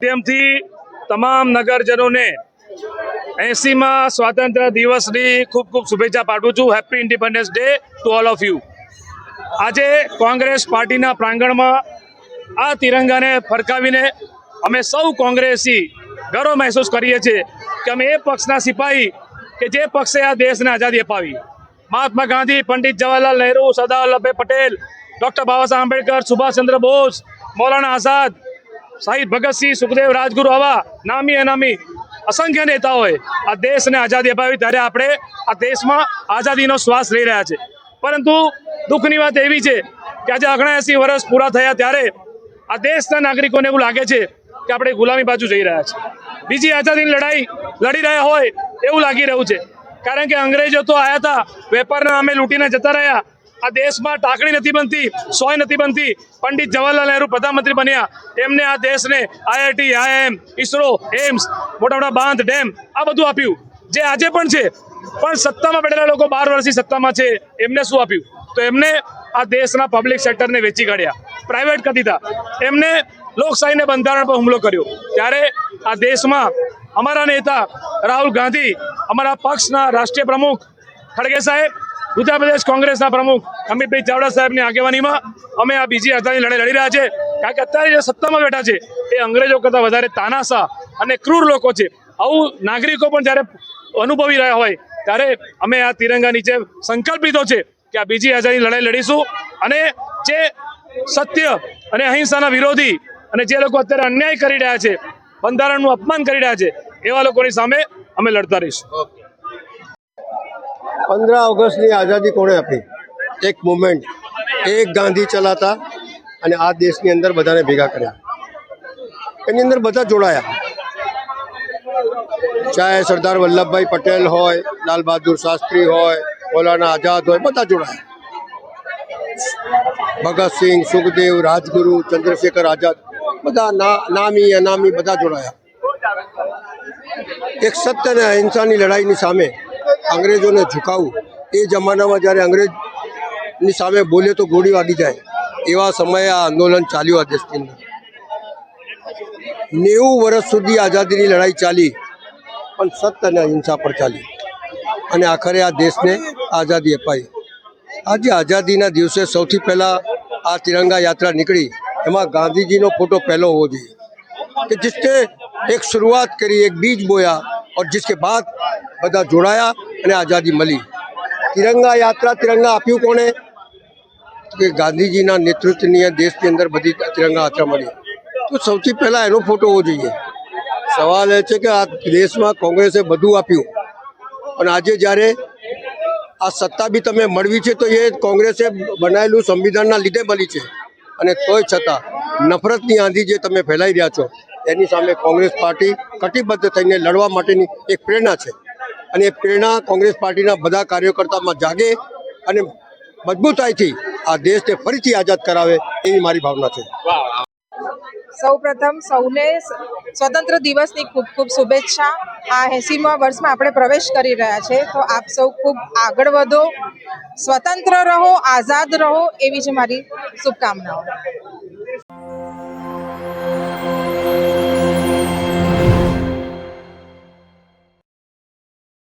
માધ્યમથી તમામ નગરજનોને 80મા સ્વાતંત્ર્ય દિવસની ખૂબ ખૂબ શુભેચ્છા પાઠવું છું. Happy independence day to all of you. આજે કોંગ્રેસ પાર્ટીના પ્રાંગણમાં આ તિરંગાને ફરકાવીને અમે સૌ કોંગ્રેસી ગર્વ મહેસૂસ કરીએ છીએ કે અમે એ પક્ષના સિપાહી કે જે પક્ષે આ દેશને આઝાદી અપાવી. મહાત્મા ગાંધી, પંડિત જવાહરલાલ નહેરુ, સરદાર વલ્લભભાઈ પટેલ, ડૉક્ટર બાબા સાહેબ આંબેડકર, સુભાષચંદ્ર બોઝ, મૌલાના આઝાદ, શહીદ ભગતસિંહ, સુખદેવ, રાજગુરુ, આવા નામી અનામી અસંખ્ય નેતાઓએ આ દેશને આઝાદી અપાવી. ત્યારે આપણે આ દેશમાં આઝાદીનો શ્વાસ લઈ રહ્યા છે. પરંતુ દુઃખની વાત એવી છે કે આજે 79 વર્ષ પૂરા થયા ત્યારે આ દેશના નાગરિકોને એવું લાગે છે કે આપણે ગુલામી બાજુ જઈ રહ્યા છીએ. બીજી આઝાદીની લડાઈ લડી રહ્યા હોય એવું લાગી રહ્યું છે. કારણ કે અંગ્રેજો તો આવ્યા હતા, વેપારના નામે લૂંટીને જતા રહ્યા. આ દેશમાં ટાંકણી નથી બનતી, સોય નથી બનતી. પંડિત જવાહરલાલ નહેરુ પ્રધાનમંત્રી બન્યા, એમને આ દેશને IIT, IIM, ISRO, એમ્સ, મોટા મોટા બાંધ, ડેમ આ બધું આપ્યું જે આજે પણ છે. પણ સત્તામાં બેઠેલા લોકો 12 વર્ષથી સત્તામાં છે, એમને શું આપ્યું? તો એમને આ દેશના પબ્લિક સેક્ટરને વેચી કાઢ્યા, પ્રાઇવેટ કરી દીધા. એમને લોકશાહીને બંધારણ પર હુમલો કર્યો. ત્યારે આ દેશમાં અમારા નેતા રાહુલ ગાંધી, અમારા પક્ષના રાષ્ટ્રીય પ્રમુખ ખડગે સાહેબ, ગુજરાત પ્રદેશ કોંગ્રેસના પ્રમુખ અમિતભાઈ ચાવડા સાહેબની આગેવાનીમાં અમે આ બીજી આઝાદીની લડાઈ લડી રહ્યા છે. કારણ કે અત્યારે જે સત્તામાં બેઠા છે એ અંગ્રેજો કરતાં વધારે તાનાશાહ અને ક્રૂર લોકો છે. આવું નાગરિકો પણ જ્યારે અનુભવી રહ્યા હોય ત્યારે અમે આ તિરંગા નીચે સંકલ્પિતો છે કે આ બીજી આઝાદીની લડાઈ લડીશું. અને જે સત્ય અને અહિંસાના વિરોધી અને જે લોકો અત્યારે અન્યાય કરી રહ્યા છે, બંધારણનું અપમાન કરી રહ્યા છે, એવા લોકોની સામે અમે લડતા રહીશું. 15 ઓગસ્ટની આઝાદી કોણે આપી? એક મુવમેન્ટ, એક ગાંધી ચલાતા અને આ દેશની અંદર બધાને ભેગા કર્યા. એની અંદર બધા જોડાયા, ચાહે સરદાર વલ્લભભાઈ પટેલ હોય, લાલ બહાદુર શાસ્ત્રી હોય, મૌલાના આઝાદ હોય, બધા જોડાયા. ભગતસિંહ, સુખદેવ, રાજગુરુ, ચંદ્રશેખર આઝાદ, બધા નામી અનામી બધા જોડાયા. એક સત્ય અને અહિંસાની લડાઈની સામે અંગ્રેજોને ઝુકાવવું. એ જમાનામાં જ્યારે અંગ્રેજની સામે બોલે તો ગોળી વાગી જાય, એવા સમયે આ આંદોલન ચાલ્યું આ દેશની અંદર. 90 વર્ષ સુધી આઝાદીની લડાઈ ચાલી, પણ સત્ય અને અહિંસા પર ચાલી અને આખરે આ દેશને આઝાદી અપાઈ. આજે આઝાદીના દિવસે સૌથી પહેલાં આ તિરંગા યાત્રા નીકળી, એમાં ગાંધીજીનો ફોટો પહેલો હોવો જોઈએ કે जिसने एक शुरुआत करी, एक बीज बोया और जिसके बाद બધા જોડાયા અને આઝાદી મળી. તિરંગા યાત્રા, તિરંગા આપ્યું કોણે? કે ગાંધીજીના નેતૃત્વની દેશની અંદર બધી તિરંગા યાત્રા મળી. તો સૌથી પહેલાં એનો ફોટો હોવો જોઈએ. સવાલ એ છે કે આ દેશમાં કોંગ્રેસે બધું આપ્યું અને આજે જ્યારે આ સત્તા બી તમે મળવી છે તો એ કોંગ્રેસે બનાવેલું સંવિધાનના લીધે મળી છે. અને તોય છતાં નફરતની આંધી જે તમે ફેલાઈ રહ્યા છો એની સામે કોંગ્રેસ પાર્ટી કટિબદ્ધ થઈને લડવા માટેની એક પ્રેરણા છે. અને એ પ્રેરણા કોંગ્રેસ પાર્ટીના બધા કાર્યકર્તામાં જાગે અને મજબૂતાઈથી આ દેશને ફરીથી આઝાદ કરાવે એવી મારી ભાવના છે. સૌપ્રથમ સૌને સ્વતંત્ર દિવસની ખૂબ ખૂબ શુભેચ્છા. આ 80મા વર્ષમાં આપણે પ્રવેશ કરી રહ્યા છે, તો આપ સૌ ખૂબ આગળ વધો, સ્વતંત્ર રહો, આઝાદ રહો, એવી જ મારી શુભકામનાઓ.